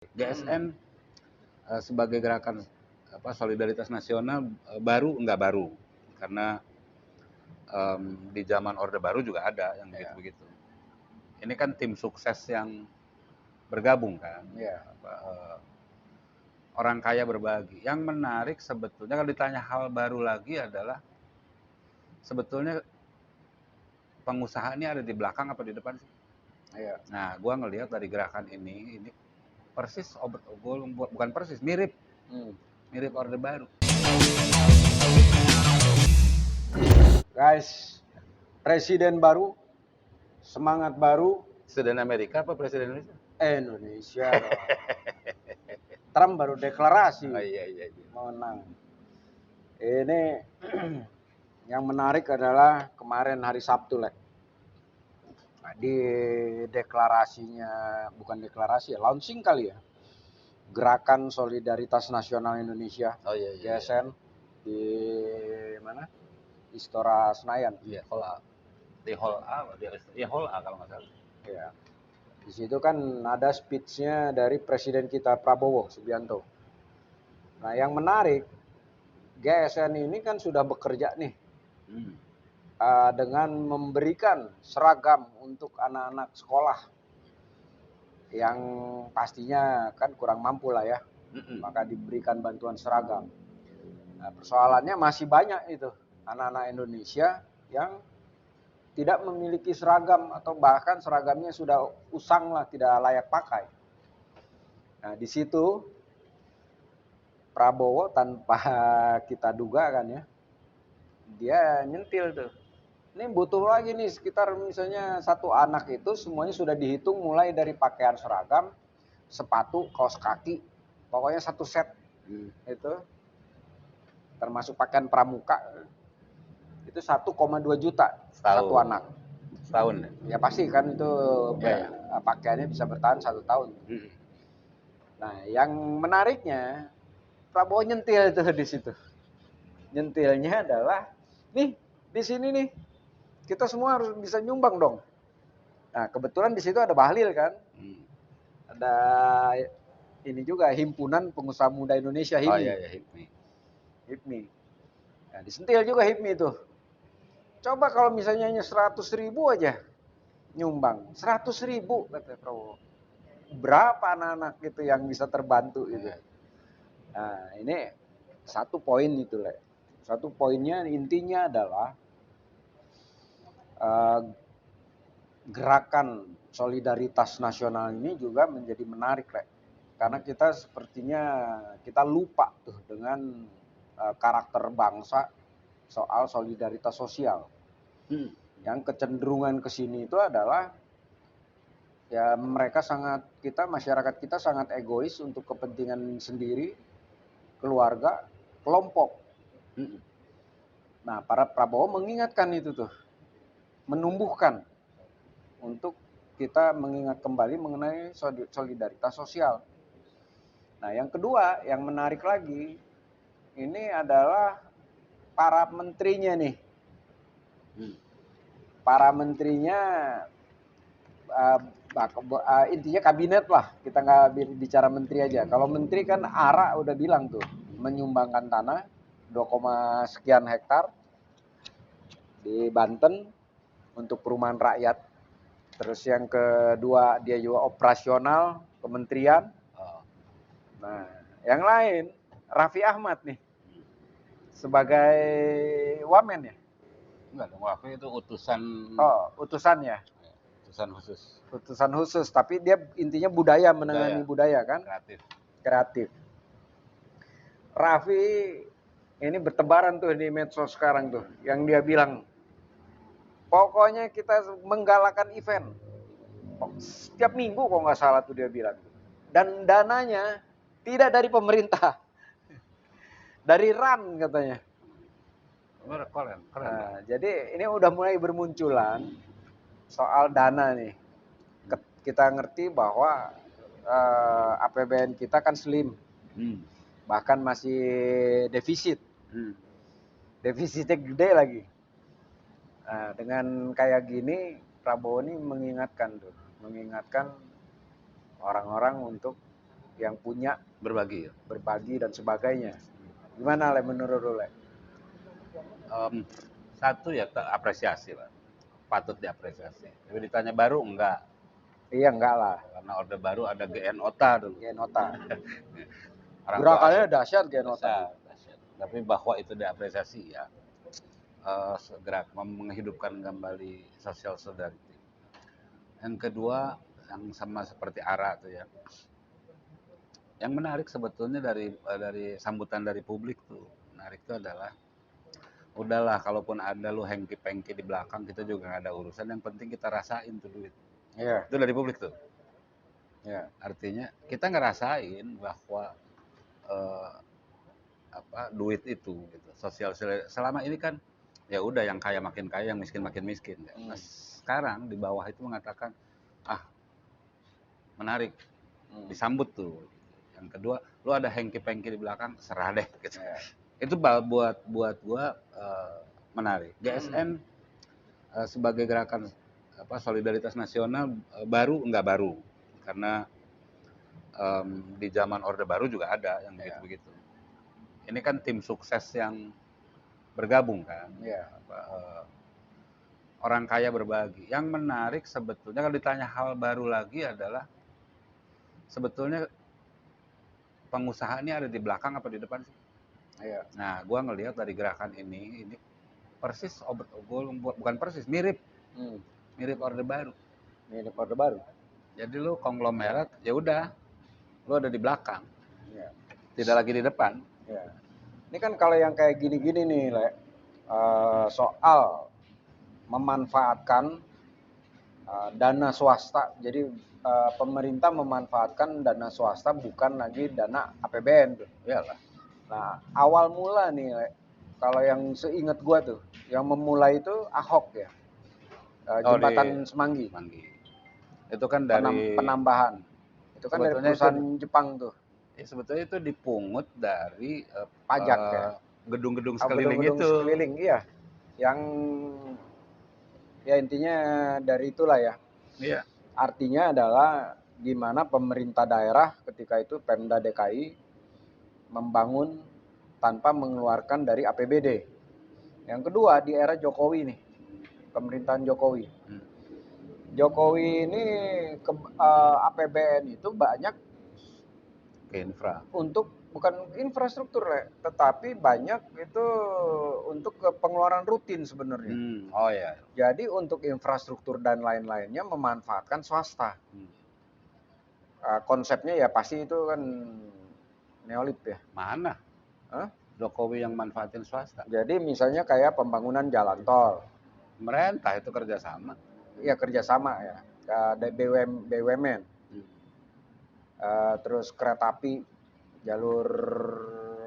GSN sebagai gerakan solidaritas nasional baru nggak baru, karena di zaman Orde Baru juga ada yang begitu-begitu. Ini kan tim sukses yang bergabung kan, orang kaya berbagi. Yang menarik sebetulnya kalau ditanya hal baru lagi adalah sebetulnya pengusaha ini ada di belakang apa di depan sih? Nah, gua ngelihat dari gerakan ini persis bukan persis, mirip Orde Baru. Guys, presiden baru, semangat baru. Presiden Amerika apa presiden Indonesia? Indonesia dong. Trump baru deklarasi mau menang. Ini yang menarik adalah kemarin hari Sabtu, di deklarasinya, bukan deklarasi ya, launching kali ya, Gerakan Solidaritas Nasional Indonesia, GSN, di mana? Istora Senayan. Iya, di Hall A kalau nggak salah. Ya. Di situ kan ada speech-nya dari Presiden kita Prabowo Subianto. Nah, yang menarik, GSN ini kan sudah bekerja nih dengan memberikan seragam untuk anak-anak sekolah yang pastinya kan kurang mampu lah ya, maka diberikan bantuan seragam. Nah, persoalannya masih banyak itu anak-anak Indonesia yang tidak memiliki seragam atau bahkan seragamnya sudah usang lah, tidak layak pakai. Nah, di situ Prabowo tanpa kita duga kan ya, dia nyentil tuh. Ini butuh lagi nih sekitar misalnya satu anak itu semuanya sudah dihitung mulai dari pakaian seragam, sepatu, kaos kaki, pokoknya satu set itu, termasuk pakaian pramuka, itu 1,2 juta satu anak. Setahun ya? Pasti kan itu pakaiannya bisa bertahan 1 tahun. Nah, yang menariknya Prabowo nyentil itu di situ. Nyentilnya adalah nih di sini nih kita semua harus bisa nyumbang dong. Nah, kebetulan di situ ada Bahlil kan, ada ini juga Himpunan Pengusaha Muda Indonesia, HIPMI. HIPMI. Nah, disentil juga HIPMI itu. Coba kalau misalnya hanya 100.000 aja nyumbang, 100.000 kata Prabowo. Berapa anak-anak itu yang bisa terbantu itu? Nah, ini satu poin itu, Satu poinnya intinya adalah gerakan solidaritas nasional ini juga menjadi menarik, karena kita sepertinya kita lupa tuh dengan karakter bangsa soal solidaritas sosial. Yang kecenderungan ke sini itu adalah ya masyarakat kita sangat egois untuk kepentingan sendiri, keluarga, kelompok. Nah, para Prabowo mengingatkan itu tuh, menumbuhkan untuk kita mengingat kembali mengenai solidaritas sosial. Nah, yang kedua, yang menarik lagi, ini adalah para menterinya nih. Para menterinya, intinya kabinet lah, kita nggak bicara menteri aja. Kalau menteri kan ARA udah bilang tuh, menyumbangkan tanah 2, sekian hektar di Banten untuk perumahan rakyat. Terus yang kedua, dia juga operasional kementerian. Nah, yang lain Raffi Ahmad nih sebagai wamen ya? Enggak dong, Raffi itu utusan. Utusan ya? Utusan khusus, tapi dia intinya budaya, menangani budaya kan? Kreatif. Raffi ini bertebaran tuh di medsos sekarang tuh, yang dia bilang pokoknya kita menggalakkan event setiap minggu kok nggak salah tuh dia bilang, dan dananya tidak dari pemerintah, dari RAN katanya. Keren. Nah, jadi ini udah mulai bermunculan soal dana nih. Kita ngerti bahwa APBN kita kan slim, bahkan masih defisit, defisitnya gede lagi. Nah, dengan kayak gini Prabowo ini mengingatkan orang-orang untuk yang punya, Berbagi ya. berbagi dan sebagainya. Gimana Le menurut lu Le? Satu ya apresiasi lah, patut diapresiasi. Tapi ditanya baru enggak, Iya enggak lah, karena orde baru ada GN Ota dulu. Genota. Orang tua Gerakannya asuh. dahsyat Genota. Dahsyat. Tapi bahwa itu diapresiasi ya, segera menghidupkan kembali social solidarity. Yang kedua, yang sama seperti ARA tuh ya. Yang menarik sebetulnya dari sambutan dari publik tuh, menarik itu adalah udahlah kalaupun ada lu hengki-pengki di belakang kita juga nggak ada urusan, yang penting kita rasain tuh duit. Iya. Itu dari publik tuh. Iya. Artinya kita ngerasain bahwa eh, duit itu gitu. Sosial selama ini kan ya udah yang kaya makin kaya, yang miskin makin miskin. Nah, sekarang di bawah itu mengatakan menarik, disambut tuh. Yang kedua, lu ada hengki-pengki di belakang, serah deh gitu. Iya. Itu buat gua menarik. GSN sebagai gerakan solidaritas nasional baru enggak baru, karena di zaman orde baru juga ada yang begitu-begitu. Ini kan tim sukses yang bergabung kan. Iya. Orang kaya berbagi. Yang menarik sebetulnya kalau ditanya hal baru lagi adalah sebetulnya pengusaha ini ada di belakang apa di depan sih? Iya. Nah, gua ngelihat dari gerakan ini persis bukan persis, mirip orde baru. Mirip orde baru. Jadi lu konglomerat, ya udah, lu ada di belakang. Iya. Tidak lagi di depan. Iya. Ini kan kalau yang kayak gini-gini nih, Le, soal memanfaatkan dana swasta. Jadi pemerintah memanfaatkan dana swasta bukan lagi dana APBN tuh. Iyalah. Nah, awal mula nih, Le, kalau yang seingat gua tuh, yang memulai itu Ahok ya. Jembatan Semanggi. Itu kan dari penambahan. Itu kan dari perusahaan Jepang tuh. Ya, sebetulnya itu dipungut dari pajak ya. Gedung-gedung sekeliling gedung-gedung itu. Sekeliling, iya. Yang ya intinya dari itulah ya. Iya. Artinya adalah gimana pemerintah daerah ketika itu Pemda DKI membangun tanpa mengeluarkan dari APBD. Yang kedua di era Jokowi nih, pemerintahan Jokowi. Jokowi ini APBN itu banyak ke infra. Untuk bukan infrastruktur, tetapi banyak itu untuk pengeluaran rutin sebenarnya. Oh ya. Jadi untuk infrastruktur dan lain-lainnya memanfaatkan swasta. Konsepnya ya pasti itu kan neolib ya. Mana? Jokowi yang manfaatin swasta. Jadi misalnya kayak pembangunan jalan tol. Pemerintah itu kerjasama. Iya kerjasama ya. BUMN. Terus kereta api, jalur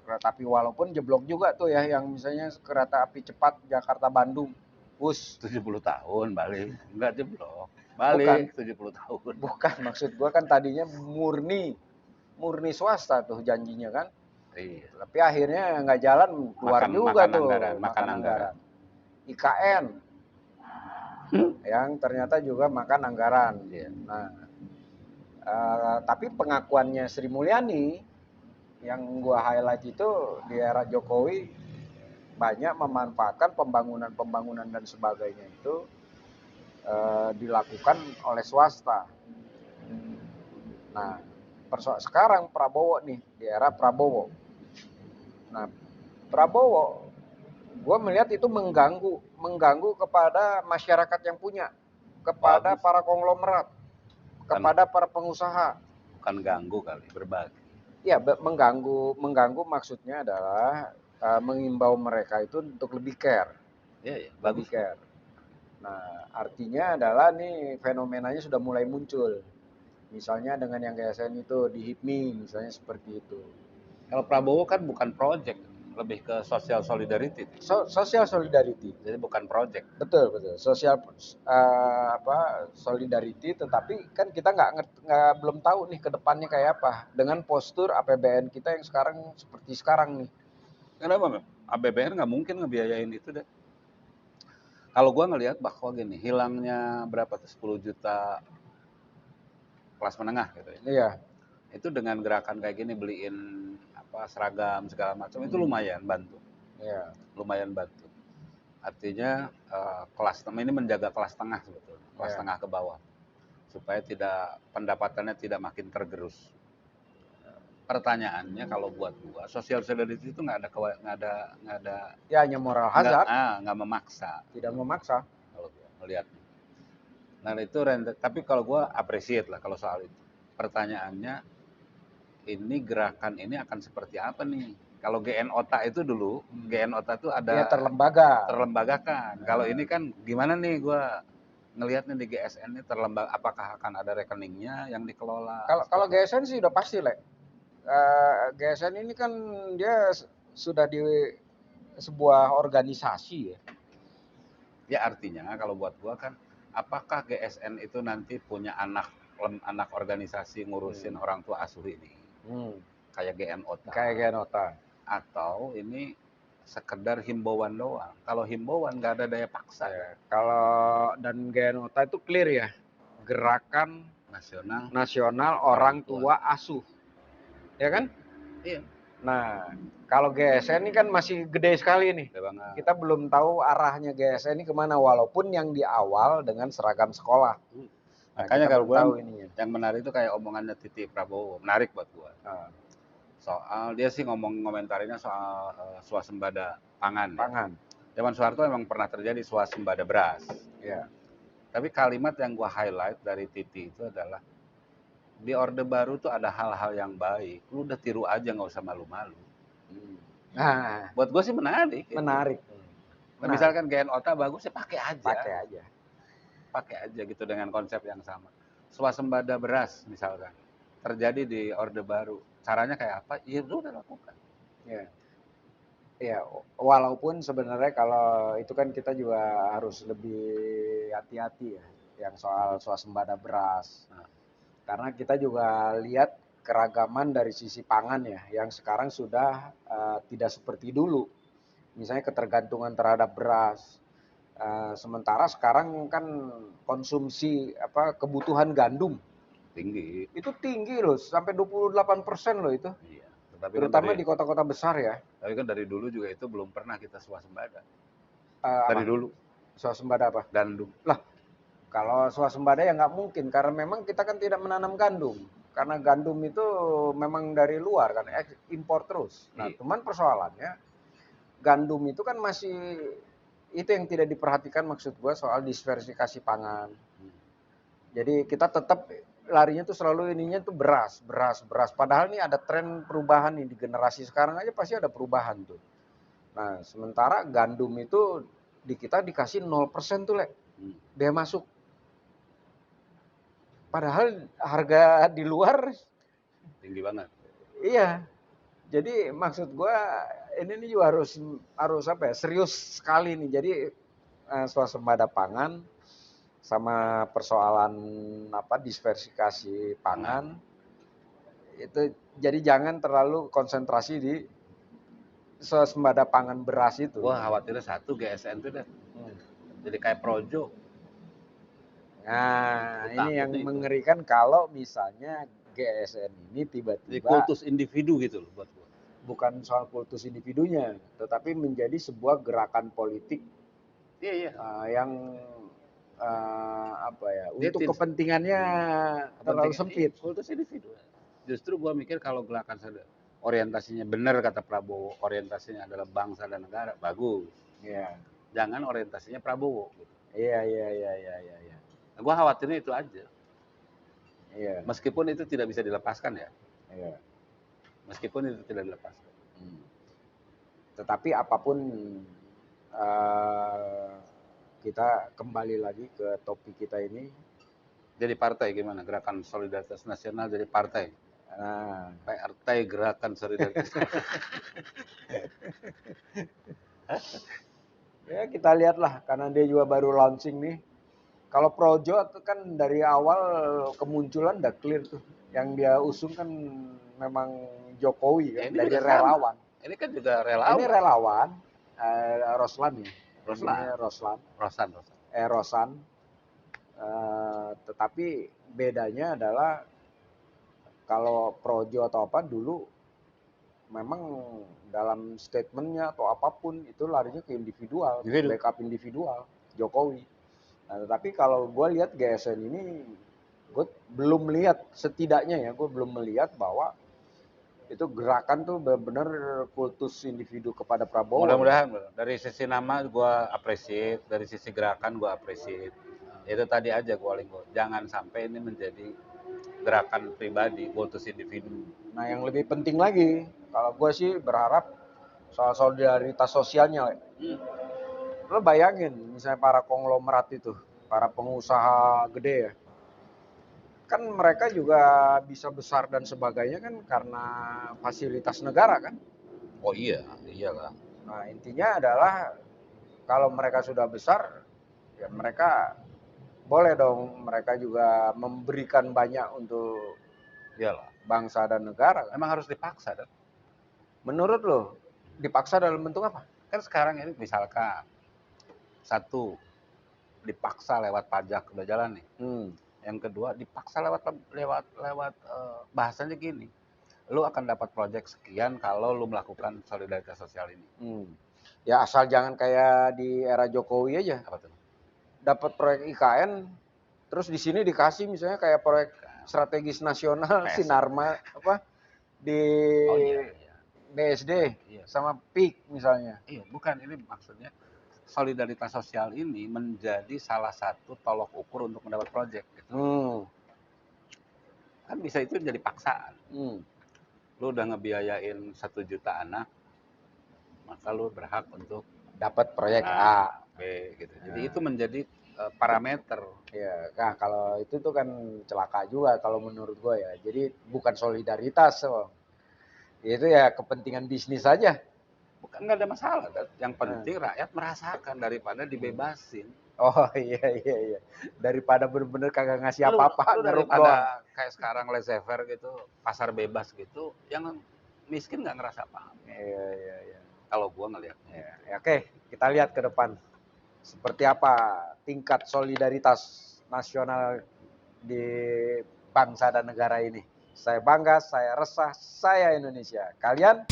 kereta api walaupun jeblok juga tuh ya, yang misalnya kereta api cepat Jakarta Bandung. 70 tahun balik. Enggak jeblok. Balik. Bukan. 70 tahun. Bukan, maksud gua kan tadinya murni swasta tuh janjinya kan. Iya. Tapi akhirnya nggak jalan, keluar juga tuh. Makan anggaran. IKN yang ternyata juga makan anggaran. Iya. Nah, tapi pengakuannya Sri Mulyani yang gua highlight itu di era Jokowi banyak memanfaatkan pembangunan dan sebagainya itu dilakukan oleh swasta. Nah, sekarang Prabowo nih, di era Prabowo. Nah, Prabowo, gue melihat itu mengganggu kepada masyarakat yang punya, kepada para konglomerat, kepada para pengusaha. Bukan ganggu kali, berbagi. Ya, mengganggu maksudnya adalah mengimbau mereka itu untuk lebih care. Iya, bagus. Lebih care. Nah, artinya adalah nih fenomenanya sudah mulai muncul. Misalnya dengan yang GSN itu di HIPMI, misalnya seperti itu. Kalau Prabowo kan bukan project, lebih ke social solidarity. Social solidarity. Jadi bukan project. Betul. Social solidarity, tetapi kan kita belum tahu nih ke depannya kayak apa dengan postur APBN kita yang sekarang seperti sekarang nih. Kenapa? APBN nggak mungkin ngebiayain itu deh. Kalau gua ngelihat bahwa gini, hilangnya berapa tuh 10 juta kelas menengah gitu ya. Iya. Itu dengan gerakan kayak gini beliin apa seragam segala macam itu lumayan bantu. Iya. Lumayan bantu. Artinya kelas ini menjaga kelas tengah sebetulnya, kelas Iya. tengah ke bawah supaya tidak pendapatannya tidak makin tergerus. Pertanyaannya kalau buat gua, social solidarity itu nggak ada Ya hanya moral hazard, nggak memaksa tidak memaksa. kalau gua melihat. Nah itu tapi kalau gua appreciate lah kalau soal itu. Pertanyaannya ini gerakan ini akan seperti apa nih? Kalau GN OTA itu dulu, GN OTA itu Ya ada terlembaga. terlembagakan. Kalau ini kan gimana nih gua ngelihatnya di GSN ini apakah akan ada rekeningnya yang dikelola? Kalau GSN sih udah pasti, Le. GSN ini kan dia sudah di sebuah organisasi ya. Ya artinya kalau buat gua kan apakah GSN itu nanti punya anak organisasi ngurusin orang tua asuh ini? Kayak GN OTA. Kayak GN OTA. Atau ini sekedar himbauan doang. Kalau himbauan nggak ada daya paksa. Ya, kalau dan GN OTA itu clear ya. Gerakan nasional orang tua asuh. Ya kan? Iya. Nah, kalau GSN ini kan masih gede sekali nih. Kita belum tahu arahnya GSN ini kemana, walaupun yang di awal dengan seragam sekolah. Nah, makanya kalau gue yang menarik itu kayak omongannya Titi Prabowo, menarik buat gue. Soal dia sih ngomentarinnya soal swasembada pangan. Zaman Soeharto memang pernah terjadi swasembada beras. Ya. Tapi kalimat yang gue highlight dari Titi itu adalah di Orde Baru tuh ada hal-hal yang baik. Lu udah tiru aja, nggak usah malu-malu. Nah, buat gue sih menarik. Menarik. Nah, misalkan GN OTA bagus ya pakai aja. Pakai aja gitu dengan konsep yang sama. Swasembada beras misalkan terjadi di Orde Baru. Caranya kayak apa? Ya lu udah lakukan. Ya, walaupun sebenarnya kalau itu kan kita juga harus lebih hati-hati ya, yang soal swasembada beras. Karena kita juga lihat keragaman dari sisi pangan ya, yang sekarang sudah tidak seperti dulu. Misalnya ketergantungan terhadap beras. Sementara sekarang kan konsumsi kebutuhan gandum tinggi. Itu tinggi loh, sampai 28% loh itu. Iya. Tapi terutama kan di kota-kota besar ya. Tapi kan dari dulu juga itu belum pernah kita swasembada. Dari dulu. Swasembada apa? Gandum. Lah, kalau swasembada ya nggak mungkin, karena memang kita kan tidak menanam gandum. Karena gandum itu memang dari luar kan, impor terus. Nah, cuman persoalannya gandum itu kan masih itu yang tidak diperhatikan, maksud gua soal diversifikasi pangan. Jadi kita tetap larinya tuh selalu ininya tuh beras. Padahal nih ada tren perubahan nih di generasi sekarang aja pasti ada perubahan tuh. Nah, sementara gandum itu di kita dikasih 0% tuh, Le. Biaya masuk. Padahal harga di luar tinggi banget. Iya. Jadi maksud gua ini nih juga harus apa ya? Serius sekali nih. Jadi swasembada pangan sama persoalan diversifikasi pangan itu, jadi jangan terlalu konsentrasi di swasembada pangan beras itu. Gua khawatirnya satu GSN itu deh. Jadi kayak projo. Nah, ini yang mengerikan kalau misalnya GSN ini tiba-tiba jadi kultus individu gitu loh buat gua. Bukan soal kultus individunya, tetapi menjadi sebuah gerakan politik. Yang untuk kepentingannya terlalu sempit. Kultus individu. Justru gua mikir kalau gerakan orientasinya benar kata Prabowo, orientasinya adalah bangsa dan negara, bagus. Iya. Jangan orientasinya Prabowo. Gitu. Iya. Nah, gua khawatirnya itu aja. Iya. Meskipun itu tidak bisa dilepaskan ya. Iya. Meskipun itu tidak dilepaskan. Tetapi apapun kita kembali lagi ke topik kita ini. Jadi partai gimana? Gerakan Solidaritas Nasional jadi partai. Partai Gerakan Solidaritas. Ya kita lihatlah, karena dia juga baru launching nih. Kalau Projo itu kan dari awal kemunculan udah clear tuh. Yang dia usung kan memang Jokowi kan, dari relawan. Ini kan juga relawan. Ini relawan, Roslan ya. Rosan. Tetapi bedanya adalah kalau projo atau apa dulu memang dalam statementnya atau apapun itu larinya ke individual, backup individual Jokowi. Nah, tetapi kalau gue lihat GSN ini, gue belum lihat, setidaknya ya, gue belum melihat bahwa itu gerakan tuh benar-benar kultus individu kepada Prabowo. Mudah-mudahan dari sisi nama gue appreciate, dari sisi gerakan gue appreciate. Itu tadi aja gue jangan sampai ini menjadi gerakan pribadi, kultus individu. Nah, yang lebih penting lagi, kalau gue sih berharap soal solidaritas sosialnya. Lo bayangin misalnya para konglomerat itu, para pengusaha gede ya, kan mereka juga bisa besar dan sebagainya kan karena fasilitas negara kan. Oh iya, iyalah. Nah, intinya adalah kalau mereka sudah besar, ya mereka boleh dong, mereka juga memberikan banyak untuk Iyalah. bangsa dan negara kan. Emang harus dipaksa kan? Menurut lo, dipaksa dalam bentuk apa? Kan sekarang ini misalkan satu dipaksa lewat pajak udah jalan nih. Yang kedua dipaksa lewat bahasanya gini. Lu akan dapat proyek sekian kalau lu melakukan solidaritas sosial ini. Ya asal jangan kayak di era Jokowi aja. Apa tuh? Dapat proyek IKN, terus di sini dikasih misalnya kayak proyek strategis nasional, Sinarma apa di BSD sama PIK misalnya. Iya, bukan ini maksudnya solidaritas sosial ini menjadi salah satu tolok ukur untuk mendapat proyek. Gitu. Kan bisa itu jadi paksaan. Lu udah ngebiayain 1 juta anak, maka lu berhak untuk dapat proyek A, B gitu. Jadi itu menjadi parameter. Ya, nah kalau itu tuh kan celaka juga kalau menurut gue ya. Jadi bukan solidaritas, itu ya kepentingan bisnis saja. Bukan, nggak ada masalah. Yang penting rakyat merasakan daripada dibebasin. Oh iya. Daripada bener-bener kagak ngasih apa-apa, daripada kayak sekarang laissez-faire gitu, pasar bebas gitu, yang miskin nggak ngerasa apa-apa. Iya. Kalau gua ngelihatnya. Ya, oke, kita lihat ke depan seperti apa tingkat solidaritas nasional di bangsa dan negara ini. Saya bangga, saya resah, saya Indonesia. Kalian?